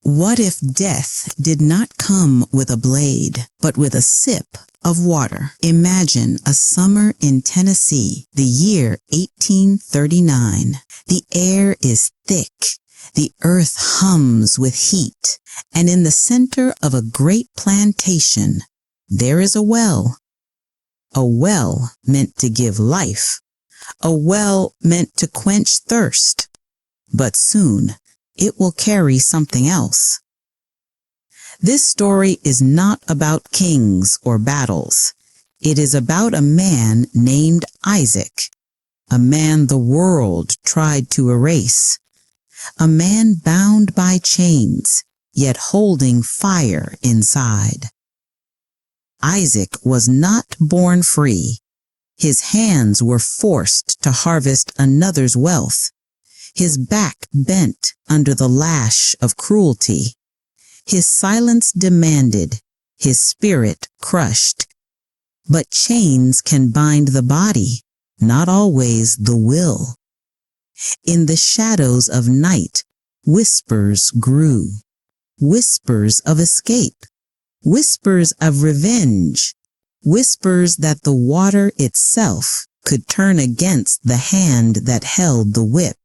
What if death did not come with a blade, but with a sip of water? Imagine a summer in Tennessee, the year 1839. The air is thick, the earth hums with heat, and in the center of a great plantation, there is a well. A well meant to give life, a well meant to quench thirst, but soon it will carry something else. This story is not about kings or battles. It is about a man named Isaac, a man the world tried to erase, a man bound by chains, yet holding fire inside. Isaac was not born free. His hands were forced to harvest another's wealth. His back bent under the lash of cruelty. His silence demanded, his spirit crushed. But chains can bind the body, not always the will. In the shadows of night, whispers grew, whispers of escape, whispers of revenge, whispers that the water itself could turn against the hand that held the whip.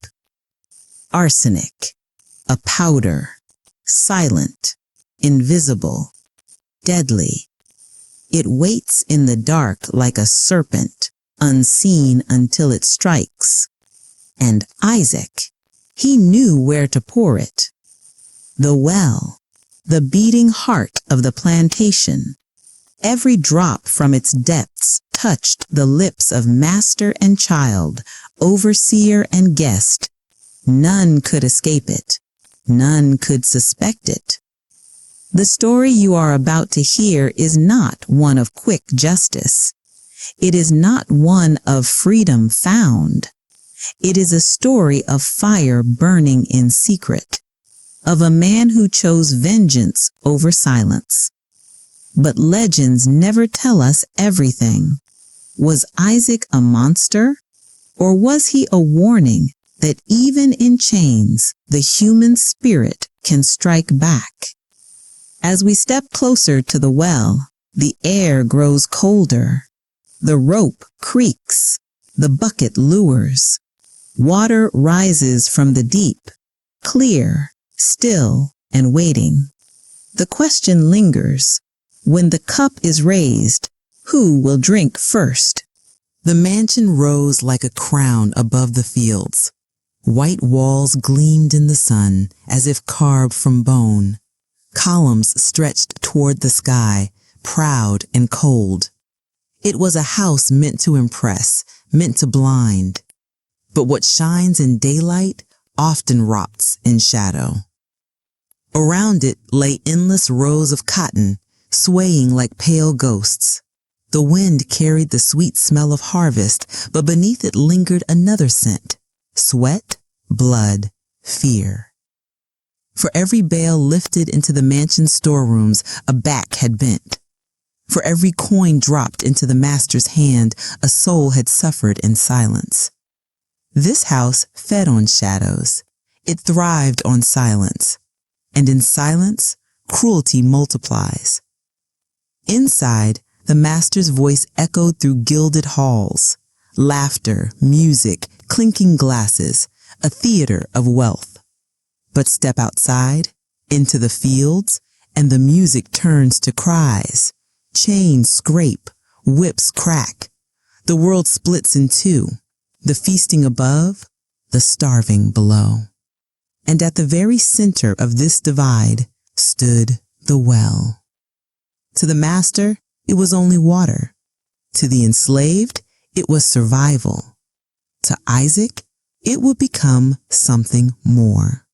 Arsenic, a powder, silent, invisible, deadly. It waits in the dark like a serpent, unseen until it strikes. And Isaac, he knew where to pour it. The well, the beating heart of the plantation. Every drop from its depths touched the lips of master and child, overseer and guest. None could escape it. None could suspect it. The story you are about to hear is not one of quick justice. It is not one of freedom found. It is a story of fire burning in secret, of a man who chose vengeance over silence. But legends never tell us everything. Was Isaac a monster? Or was he a warning that even in chains, the human spirit can strike back? As we step closer to the well, the air grows colder. The rope creaks. The bucket lures. Water rises from the deep, clear, still, and waiting. The question lingers. When the cup is raised, who will drink first? The mansion rose like a crown above the fields. White walls gleamed in the sun as if carved from bone. Columns stretched toward the sky, proud and cold. It was a house meant to impress, meant to blind. But what shines in daylight often rots in shadow. Around it lay endless rows of cotton, swaying like pale ghosts. The wind carried the sweet smell of harvest, but beneath it lingered another scent: sweat, blood, fear. For every bale lifted into the mansion's storerooms, a back had bent. For every coin dropped into the master's hand, a soul had suffered in silence. This house fed on shadows. It thrived on silence. And in silence, cruelty multiplies. Inside, the master's voice echoed through gilded halls. Laughter, music, clinking glasses, a theater of wealth. But step outside, into the fields, and the music turns to cries. Chains scrape, whips crack. The world splits in two. The feasting above, the starving below. And at the very center of this divide stood the well. To the master, it was only water. To the enslaved, it was survival. To Isaac, it would become something more.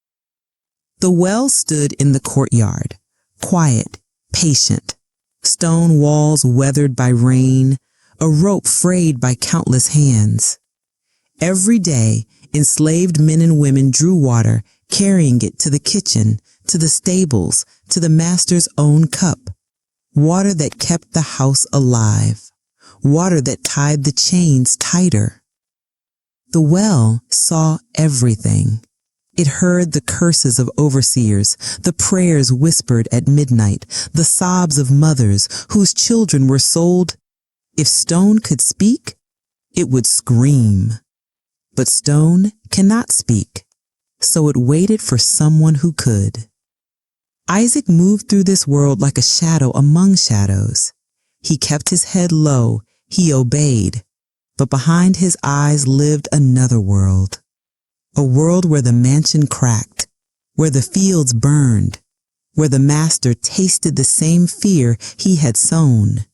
The well stood in the courtyard, quiet, patient, stone walls weathered by rain, a rope frayed by countless hands. Every day, enslaved men and women drew water, carrying it to the kitchen, to the stables, to the master's own cup. Water that kept the house alive. Water that tied the chains tighter. The well saw everything. It heard the curses of overseers, the prayers whispered at midnight, the sobs of mothers whose children were sold. If stone could speak, it would scream. But stone cannot speak, so it waited for someone who could. Isaac moved through this world like a shadow among shadows. He kept his head low, he obeyed, but behind his eyes lived another world. A world where the mansion cracked, where the fields burned, where the master tasted the same fear he had sown.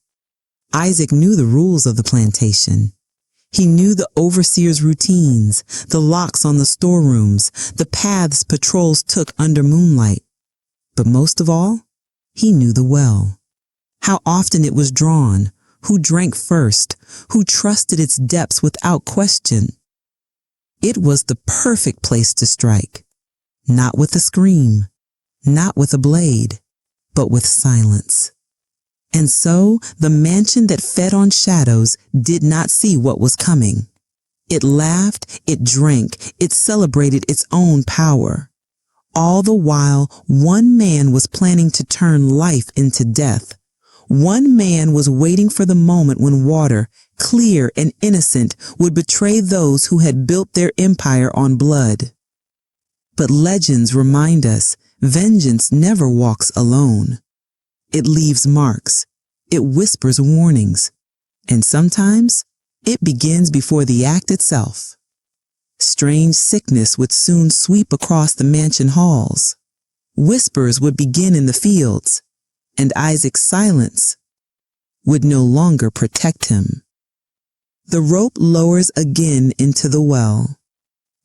Isaac knew the rules of the plantation. He knew the overseer's routines, the locks on the storerooms, the paths patrols took under moonlight. But most of all, he knew the well. How often it was drawn, who drank first, who trusted its depths without question. It was the perfect place to strike, not with a scream, not with a blade, but with silence. And so the mansion that fed on shadows did not see what was coming. It laughed, it drank, it celebrated its own power. All the while, one man was planning to turn life into death. One man was waiting for the moment when water, clear and innocent, would betray those who had built their empire on blood. But legends remind us vengeance never walks alone. It leaves marks, it whispers warnings, and sometimes it begins before the act itself. Strange sickness would soon sweep across the mansion halls. Whispers would begin in the fields, and Isaac's silence would no longer protect him. The rope lowers again into the well.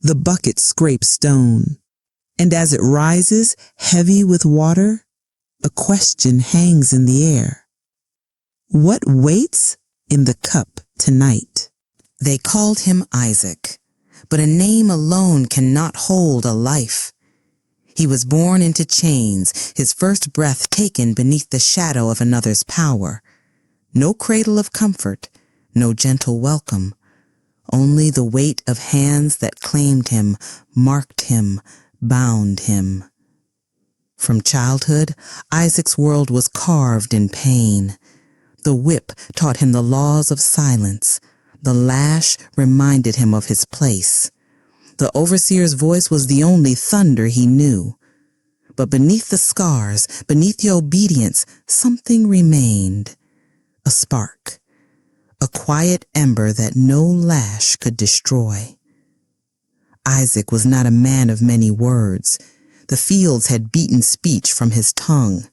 The bucket scrapes stone, and as it rises, heavy with water, a question hangs in the air. What waits in the cup tonight? They called him Isaac, but a name alone cannot hold a life. He was born into chains, his first breath taken beneath the shadow of another's power. No cradle of comfort, no gentle welcome, only the weight of hands that claimed him, marked him, bound him. From childhood, Isaac's world was carved in pain. The whip taught him the laws of silence. The lash reminded him of his place. The overseer's voice was the only thunder he knew. But beneath the scars, beneath the obedience, something remained. A spark. A quiet ember that no lash could destroy. Isaac was not a man of many words. The fields had beaten speech from his tongue.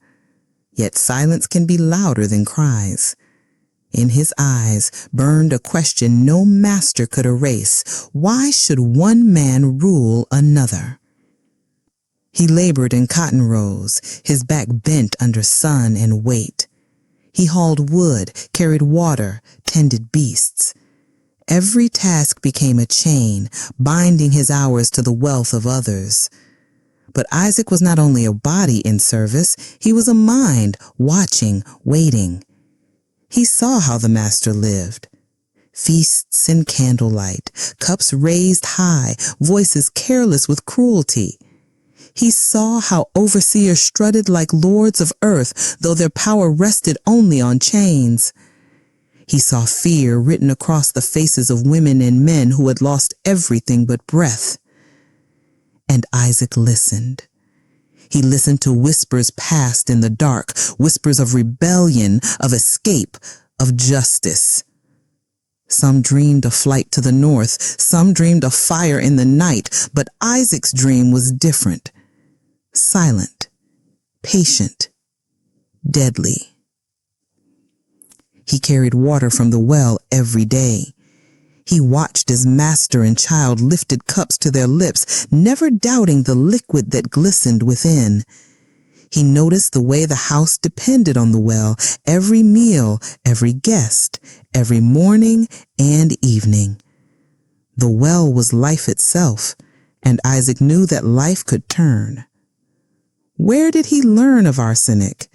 Yet silence can be louder than cries. In his eyes burned a question no master could erase. Why should one man rule another? He labored in cotton rows, his back bent under sun and weight. He hauled wood, carried water, tended beasts. Every task became a chain, binding his hours to the wealth of others. But Isaac was not only a body in service, he was a mind, watching, waiting. He saw how the master lived. Feasts in candlelight, cups raised high, voices careless with cruelty. He saw how overseers strutted like lords of earth, though their power rested only on chains. He saw fear written across the faces of women and men who had lost everything but breath. And Isaac listened. He listened to whispers passed in the dark, whispers of rebellion, of escape, of justice. Some dreamed of flight to the north, some dreamed of fire in the night, but Isaac's dream was different. Silent, patient, deadly. He carried water from the well every day. He watched as master and child lifted cups to their lips, never doubting the liquid that glistened within. He noticed the way the house depended on the well, every meal, every guest, every morning and evening. The well was life itself, and Isaac knew that life could turn. Where did he learn of arsenic?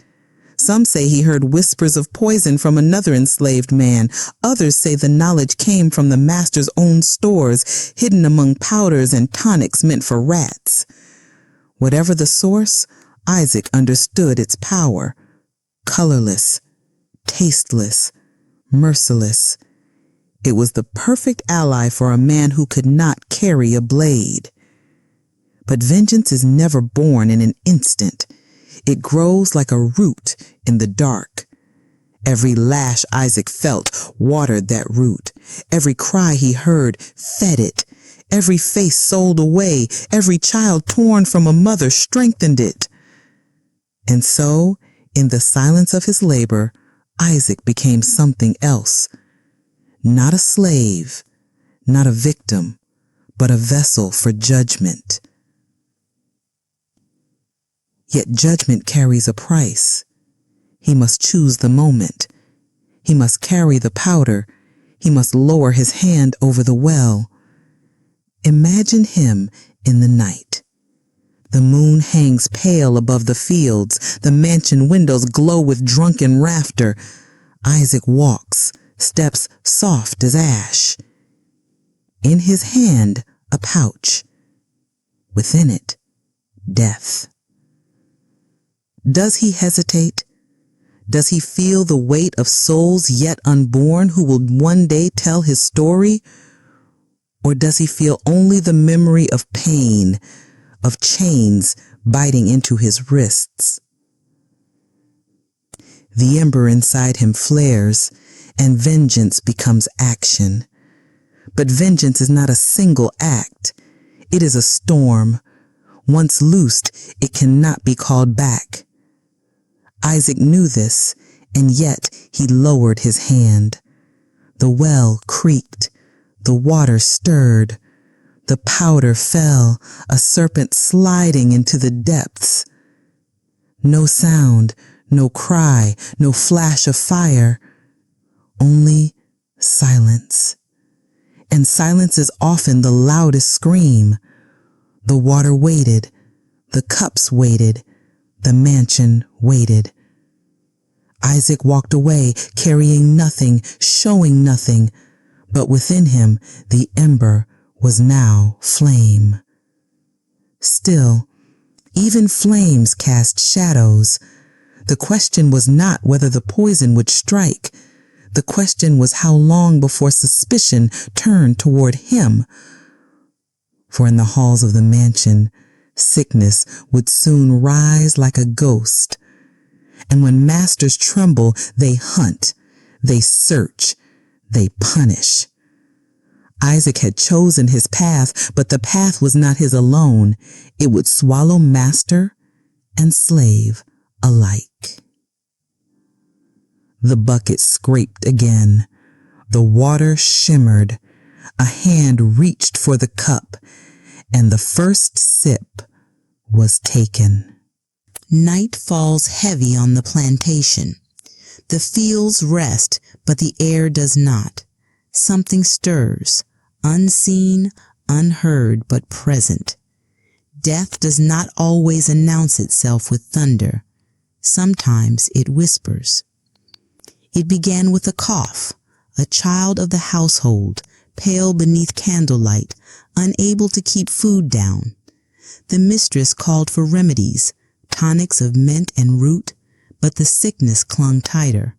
Some say he heard whispers of poison from another enslaved man. Others say the knowledge came from the master's own stores, hidden among powders and tonics meant for rats. Whatever the source, Isaac understood its power. Colorless, tasteless, merciless. It was the perfect ally for a man who could not carry a blade. But vengeance is never born in an instant. It grows like a root in the dark. Every lash Isaac felt watered that root. Every cry he heard fed it. Every face sold away, every child torn from a mother strengthened it. And so, in the silence of his labor, Isaac became something else. Not a slave, not a victim, but a vessel for judgment. Yet judgment carries a price. He must choose the moment. He must carry the powder. He must lower his hand over the well. Imagine him in the night. The moon hangs pale above the fields. The mansion windows glow with drunken laughter. Isaac walks, steps soft as ash. In his hand, a pouch. Within it, death. Does he hesitate? Does he feel the weight of souls yet unborn who will one day tell his story? Or does he feel only the memory of pain, of chains biting into his wrists? The ember inside him flares, and vengeance becomes action. But vengeance is not a single act. It is a storm. Once loosed, it cannot be called back. Isaac knew this, and yet he lowered his hand. The well creaked. The water stirred. The powder fell, a serpent sliding into the depths. No sound, no cry, no flash of fire. Only silence. And silence is often the loudest scream. The water waited. The cups waited. The mansion waited. Isaac walked away, carrying nothing, showing nothing, but within him the ember was now flame. Still, even flames cast shadows. The question was not whether the poison would strike. The question was how long before suspicion turned toward him. For in the halls of the mansion, sickness would soon rise like a ghost. And when masters tremble, they hunt, they search, they punish. Isaac had chosen his path, but the path was not his alone. It would swallow master and slave alike. The bucket scraped again. The water shimmered. A hand reached for the cup, and the first sip was taken. Night falls heavy on the plantation. The fields rest, but the air does not. Something stirs, unseen, unheard, but present. Death does not always announce itself with thunder. Sometimes it whispers. It began with a cough, a child of the household, pale beneath candlelight, unable to keep food down. The mistress called for remedies, tonics of mint and root, but the sickness clung tighter.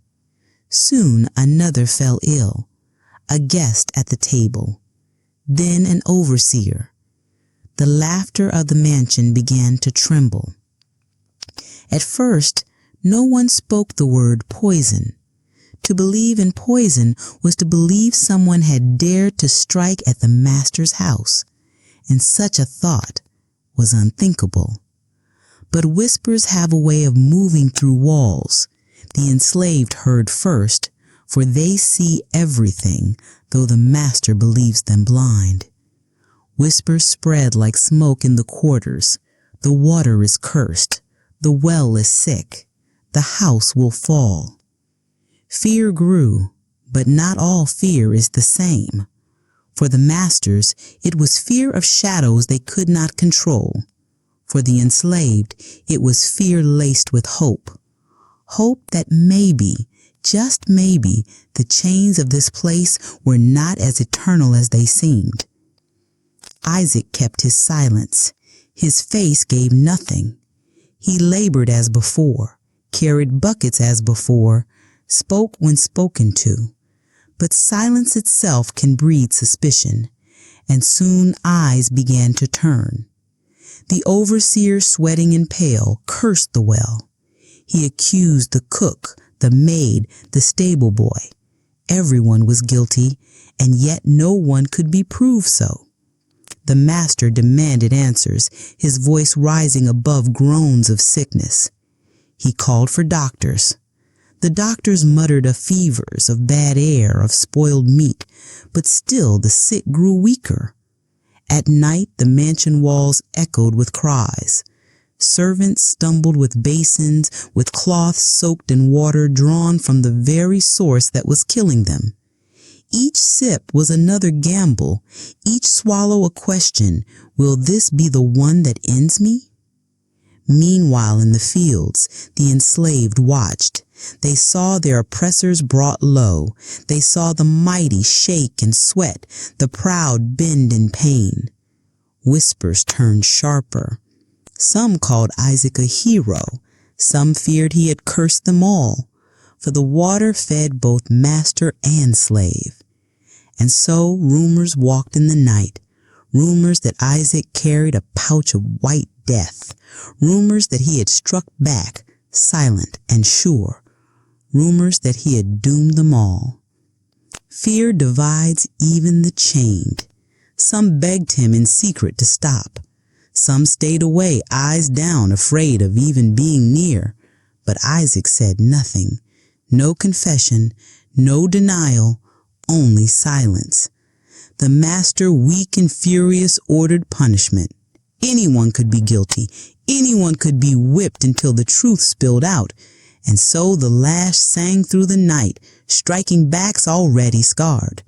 Soon another fell ill, a guest at the table, then an overseer. The laughter of the mansion began to tremble. At first, no one spoke the word poison. To believe in poison was to believe someone had dared to strike at the master's house, and such a thought was unthinkable. But whispers have a way of moving through walls. The enslaved heard first, for they see everything, though the master believes them blind. Whispers spread like smoke in the quarters. The water is cursed. The well is sick. The house will fall. Fear grew, but not all fear is the same. For the masters, it was fear of shadows they could not control. For the enslaved, it was fear laced with hope. Hope that maybe, just maybe, the chains of this place were not as eternal as they seemed. Isaac kept his silence. His face gave nothing. He labored as before, carried buckets as before, spoke when spoken to. But silence itself can breed suspicion, and soon eyes began to turn. The overseer, sweating and pale, cursed the well. He accused the cook, the maid, the stable boy. Everyone was guilty, and yet no one could be proved so. The master demanded answers, his voice rising above groans of sickness. He called for doctors. The doctors muttered of fevers, of bad air, of spoiled meat, but still the sick grew weaker. At night the mansion walls echoed with cries. Servants stumbled with basins, with cloths soaked in water drawn from the very source that was killing them. Each sip was another gamble, each swallow a question, will this be the one that ends me? Meanwhile in the fields, the enslaved watched. They saw their oppressors brought low. They saw the mighty shake and sweat, the proud bend in pain. Whispers turned sharper. Some called Isaac a hero. Some feared he had cursed them all. For the water fed both master and slave. And so rumors walked in the night, rumors that Isaac carried a pouch of white death, rumors that he had struck back, silent and sure, rumors that he had doomed them all. Fear divides even the chained. Some begged him in secret to stop. Some stayed away, eyes down, afraid of even being near. But Isaac said nothing. No confession, no denial, only silence. The master, weak and furious, ordered punishment. Anyone could be guilty. Anyone could be whipped until the truth spilled out. And so the lash sang through the night, striking backs already scarred.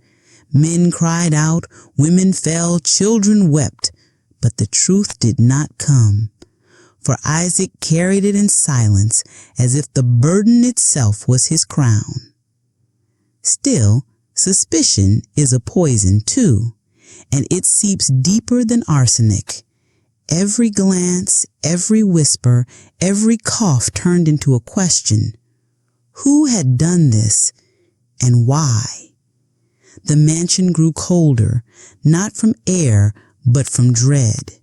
Men cried out, women fell, children wept. But the truth did not come. For Isaac carried it in silence, as if the burden itself was his crown. Still, suspicion is a poison too, and it seeps deeper than arsenic. Every glance, every whisper, every cough turned into a question. Who had done this, and why? The mansion grew colder, not from air, but from dread.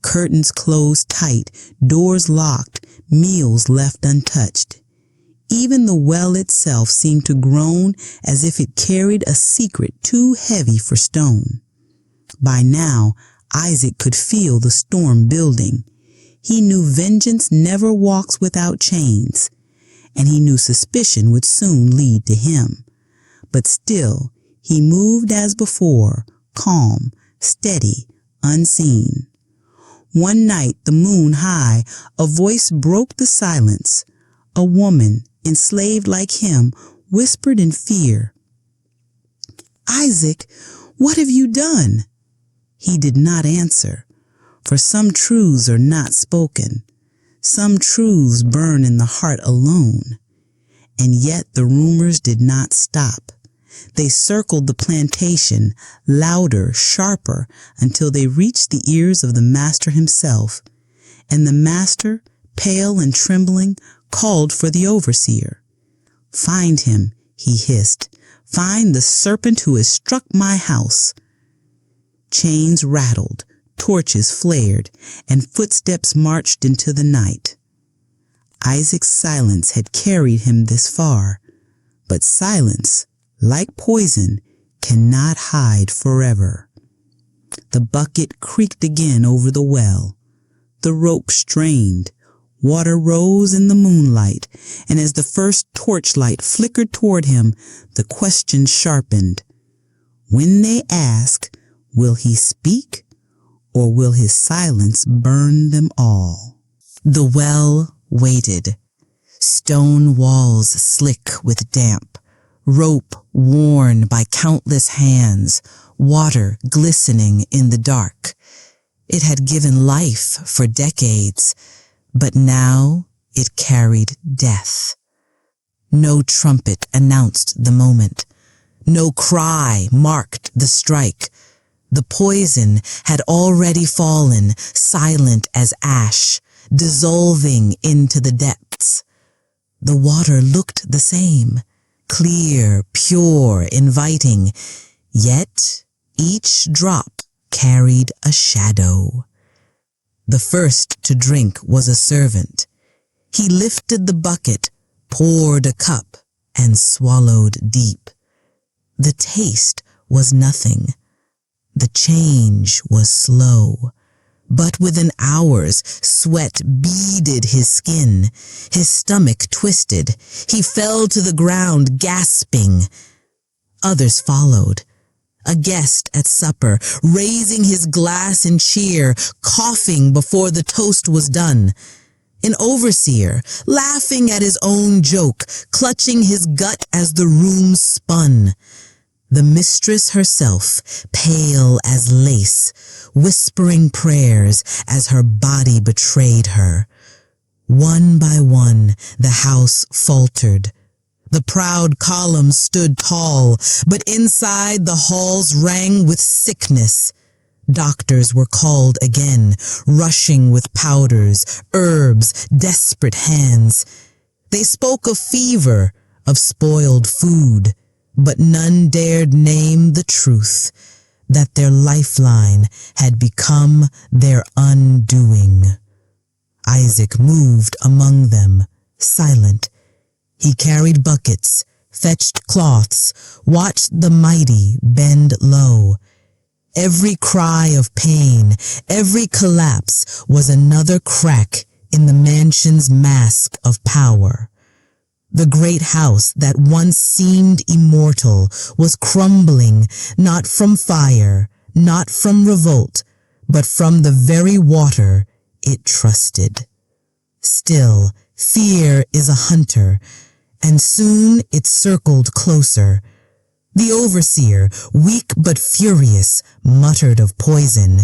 Curtains closed tight, doors locked, meals left untouched. Even the well itself seemed to groan as if it carried a secret too heavy for stone. By now, Isaac could feel the storm building. He knew vengeance never walks without chains, and he knew suspicion would soon lead to him. But still, he moved as before, calm, steady, unseen. One night, the moon high, a voice broke the silence. A woman, enslaved like him, whispered in fear, "Isaac, what have you done?" He did not answer, for some truths are not spoken. Some truths burn in the heart alone. And yet the rumors did not stop. They circled the plantation, louder, sharper, until they reached the ears of the master himself. And the master, pale and trembling, called for the overseer. "Find him," he hissed. "Find the serpent who has struck my house." Chains rattled, torches flared, and footsteps marched into the night. Isaac's silence had carried him this far, but silence, like poison, cannot hide forever. The bucket creaked again over the well. The rope strained. Water rose in the moonlight, and as the first torchlight flickered toward him, the question sharpened. When they ask, will he speak, or will his silence burn them all? The well waited. Stone walls slick with damp, rope worn by countless hands, water glistening in the dark. It had given life for decades, but now it carried death. No trumpet announced the moment. No cry marked the strike. The poison had already fallen, silent as ash, dissolving into the depths. The water looked the same, clear, pure, inviting, yet each drop carried a shadow. The first to drink was a servant. He lifted the bucket, poured a cup, and swallowed deep. The taste was nothing. The change was slow. But within hours, sweat beaded his skin. His stomach twisted. He fell to the ground, gasping. Others followed. A guest at supper, raising his glass in cheer, coughing before the toast was done. An overseer, laughing at his own joke, clutching his gut as the room spun. The mistress herself, pale as lace, whispering prayers as her body betrayed her. One by one, the house faltered. The proud columns stood tall, but inside the halls rang with sickness. Doctors were called again, rushing with powders, herbs, desperate hands. They spoke of fever, of spoiled food, but none dared name the truth, that their lifeline had become their undoing. Isaac moved among them, silent. He carried buckets, fetched cloths, watched the mighty bend low. Every cry of pain, every collapse was another crack in the mansion's mask of power. The great house that once seemed immortal was crumbling, not from fire, not from revolt, but from the very water it trusted. Still, fear is a hunter, and soon it circled closer. The overseer, weak but furious, muttered of poison.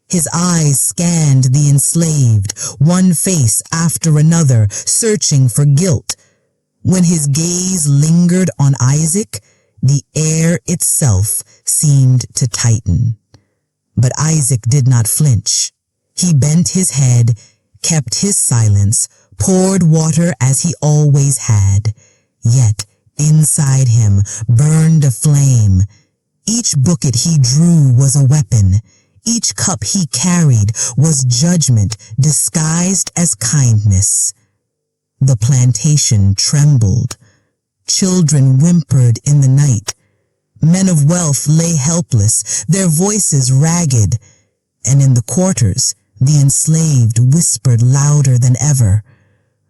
His eyes scanned the enslaved, one face after another, searching for guilt. When his gaze lingered on Isaac, the air itself seemed to tighten. But Isaac did not flinch. He bent his head, kept his silence, poured water as he always had. Yet inside him burned a flame. Each bucket he drew was a weapon. Each cup he carried was judgment disguised as kindness. The plantation trembled. Children whimpered in the night. Men of wealth lay helpless, their voices ragged. And in the quarters, the enslaved whispered louder than ever.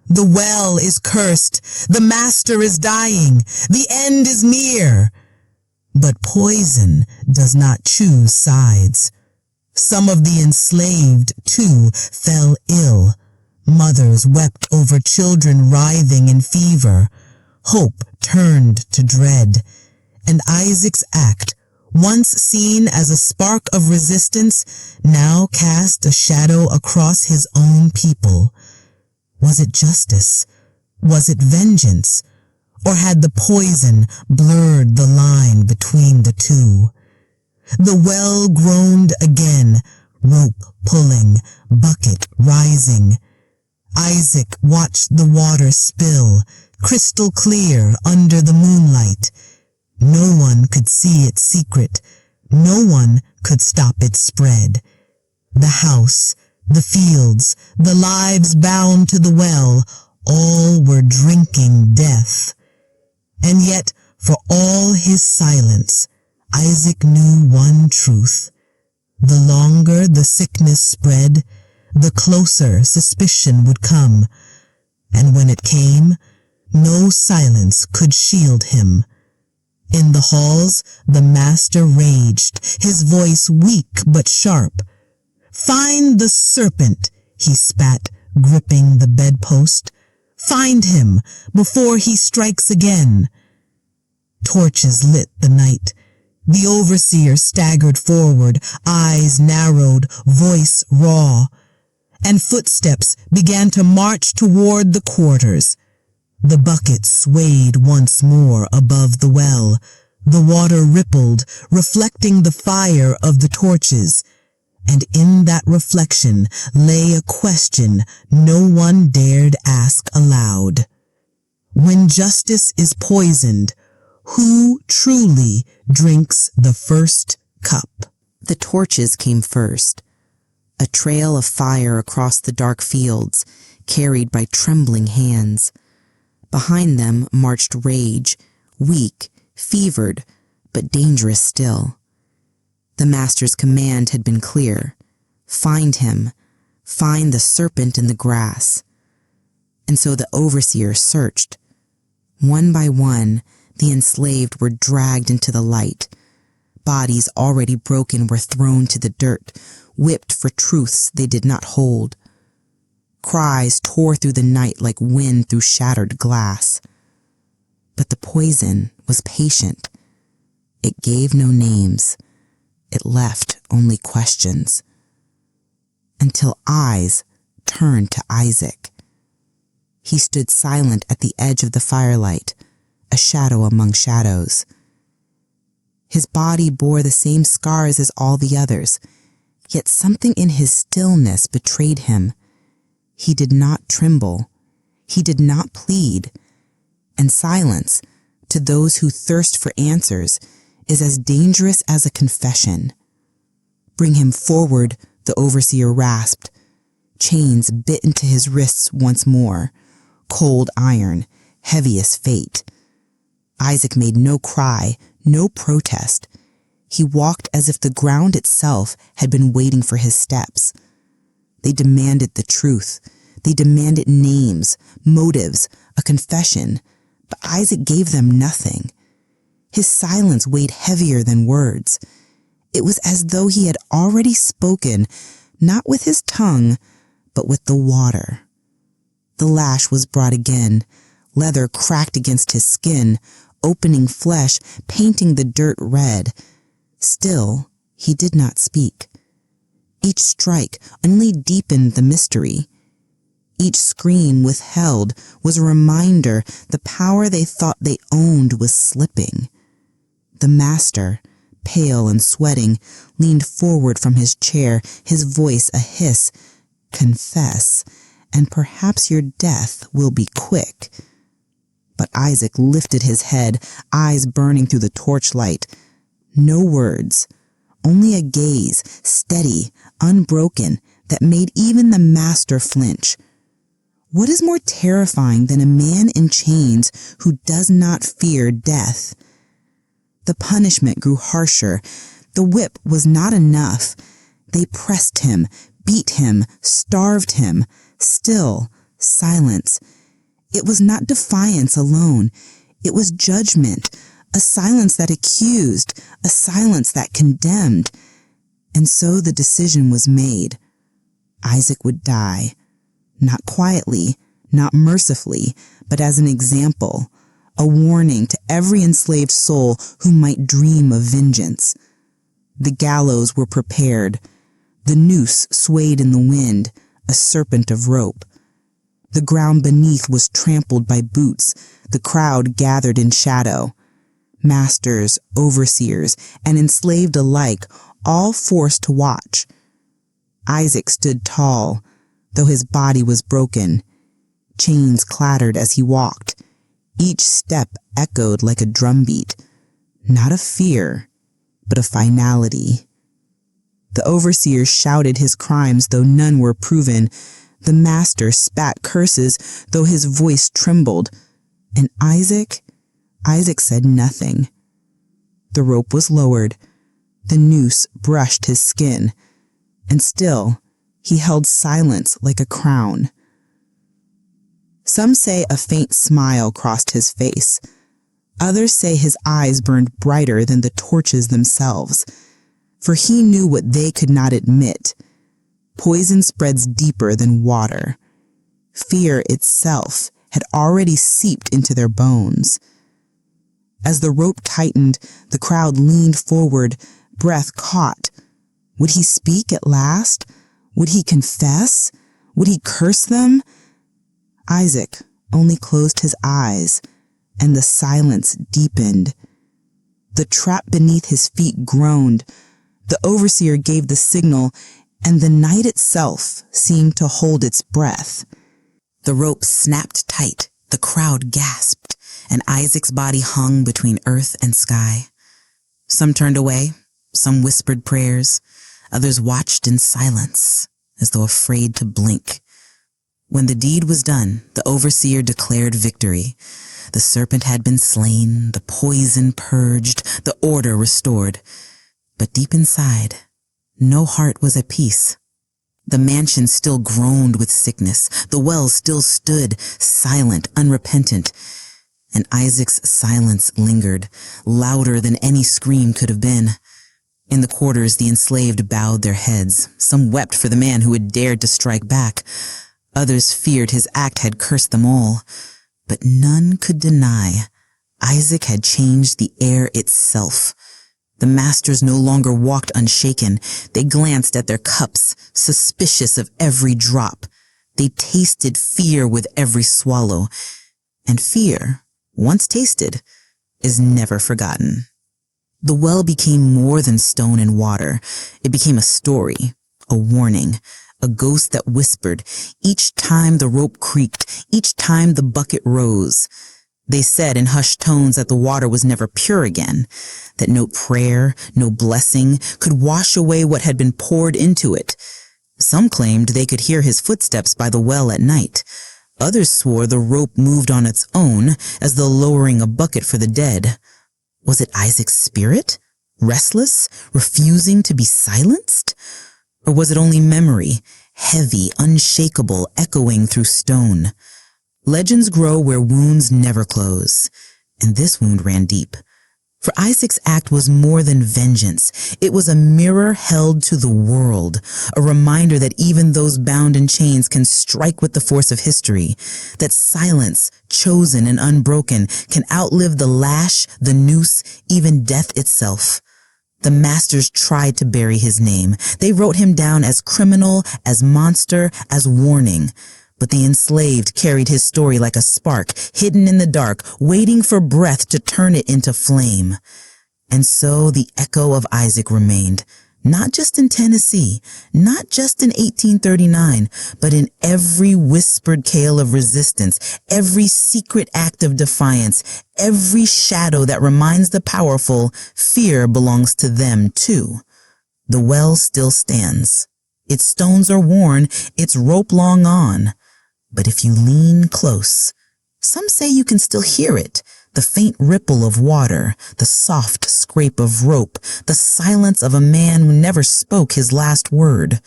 The well is cursed. The master is dying. The end is near. But poison does not choose sides. Some of the enslaved, too, fell ill. Mothers wept over children writhing in fever. Hope turned to dread. And Isaac's act, once seen as a spark of resistance, now cast a shadow across his own people. Was it justice? Was it vengeance? Or had the poison blurred the line between the two? The well groaned again, rope pulling, bucket rising. Isaac watched the water spill, crystal clear under the moonlight. No one could see its secret. No one could stop its spread. The house, the fields, the lives bound to the well, all were drinking death. And yet, for all his silence, Isaac knew one truth. The longer the sickness spread, the closer suspicion would come. And when it came, no silence could shield him. In the halls, the master raged, his voice weak but sharp. "Find the serpent," he spat, gripping the bedpost. "Find him before he strikes again." Torches lit the night. The overseer staggered forward, eyes narrowed, voice raw. And footsteps began to march toward the quarters. The bucket swayed once more above the well. The water rippled, reflecting the fire of the torches, and in that reflection lay a question no one dared ask aloud. When justice is poisoned, who truly drinks the first cup? The torches came first, a trail of fire across the dark fields, carried by trembling hands. Behind them marched rage, weak, fevered, but dangerous still. The master's command had been clear. Find him, find the serpent in the grass. And so the overseer searched. One by one, the enslaved were dragged into the light. Bodies already broken were thrown to the dirt, whipped for truths they did not hold. Cries tore through the night like wind through shattered glass. But the poison was patient. It gave no names. It left only questions. Until eyes turned to Isaac. He stood silent at the edge of the firelight, a shadow among shadows. His body bore the same scars as all the others, yet something in his stillness betrayed him. He did not tremble. He did not plead. And silence, to those who thirst for answers, is as dangerous as a confession. Bring him forward, the overseer rasped. Chains bit into his wrists once more. Cold iron, heavy as fate. Isaac made no cry, no protest. He walked as if the ground itself had been waiting for his steps. They demanded the truth. They demanded names, motives, a confession. But Isaac gave them nothing. His silence weighed heavier than words. It was as though he had already spoken, not with his tongue, but with the water. The lash was brought again. Leather cracked against his skin, opening flesh, painting the dirt red. Still, he did not speak. Each strike only deepened the mystery. Each scream withheld was a reminder the power they thought they owned was slipping. The master, pale and sweating, leaned forward from his chair, his voice a hiss. Confess, and perhaps your death will be quick. But Isaac lifted his head, eyes burning through the torchlight. No words, only a gaze, steady, unbroken, that made even the master flinch. What is more terrifying than a man in chains who does not fear death? The punishment grew harsher. The whip was not enough. They pressed him, beat him, starved him. Still, silence. It was not defiance alone. It was judgment, a silence that accused, a silence that condemned. And so the decision was made. Isaac would die. Not quietly, not mercifully, but as an example, a warning to every enslaved soul who might dream of vengeance. The gallows were prepared. The noose swayed in the wind, a serpent of rope. The ground beneath was trampled by boots. The crowd gathered in shadow. Masters, overseers, and enslaved alike, all forced to watch. Isaac stood tall, though his body was broken. Chains clattered as he walked. Each step echoed like a drumbeat, not of fear, but of finality. The overseer shouted his crimes, though none were proven. The master spat curses, though his voice trembled. And Isaac said nothing. The rope was lowered. The noose brushed his skin. And still, he held silence like a crown. Some say a faint smile crossed his face. Others say his eyes burned brighter than the torches themselves, for he knew what they could not admit. Poison spreads deeper than water. Fear itself had already seeped into their bones. As the rope tightened, the crowd leaned forward, breath caught. Would he speak at last? Would he confess? Would he curse them? Isaac only closed his eyes, and the silence deepened. The trap beneath his feet groaned. The overseer gave the signal, and the night itself seemed to hold its breath. The rope snapped tight, the crowd gasped, and Isaac's body hung between earth and sky. Some turned away, some whispered prayers, others watched in silence, as though afraid to blink. When the deed was done, the overseer declared victory. The serpent had been slain, the poison purged, the order restored. But deep inside, no heart was at peace. The mansion still groaned with sickness. The well still stood, silent, unrepentant. And Isaac's silence lingered, louder than any scream could have been. In the quarters, the enslaved bowed their heads. Some wept for the man who had dared to strike back. Others feared his act had cursed them all. But none could deny Isaac had changed the air itself. The masters no longer walked unshaken. They glanced at their cups, suspicious of every drop. They tasted fear with every swallow. And fear, once tasted, is never forgotten. The well became more than stone and water. It became a story, a warning, a ghost that whispered each time the rope creaked, each time the bucket rose. They said in hushed tones that the water was never pure again, that no prayer, no blessing could wash away what had been poured into it. Some claimed they could hear his footsteps by the well at night. Others swore the rope moved on its own, as though lowering a bucket for the dead. Was it Isaac's spirit, restless, refusing to be silenced? Or was it only memory, heavy, unshakable, echoing through stone? Legends grow where wounds never close, and this wound ran deep. For Isaac's act was more than vengeance. It was a mirror held to the world, a reminder that even those bound in chains can strike with the force of history, that silence, chosen and unbroken, can outlive the lash, the noose, even death itself. The masters tried to bury his name. They wrote him down as criminal, as monster, as warning. But the enslaved carried his story like a spark, hidden in the dark, waiting for breath to turn it into flame. And so the echo of Isaac remained, not just in Tennessee, not just in 1839, but in every whispered tale of resistance, every secret act of defiance, every shadow that reminds the powerful fear belongs to them too. The well still stands. Its stones are worn, its rope long on. But if you lean close, some say you can still hear it, the faint ripple of water, the soft scrape of rope, the silence of a man who never spoke his last word.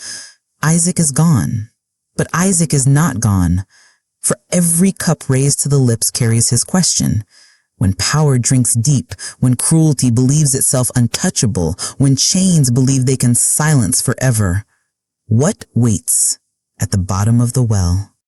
Isaac is gone, but Isaac is not gone, for every cup raised to the lips carries his question. When power drinks deep, when cruelty believes itself untouchable, when chains believe they can silence forever, what waits at the bottom of the well?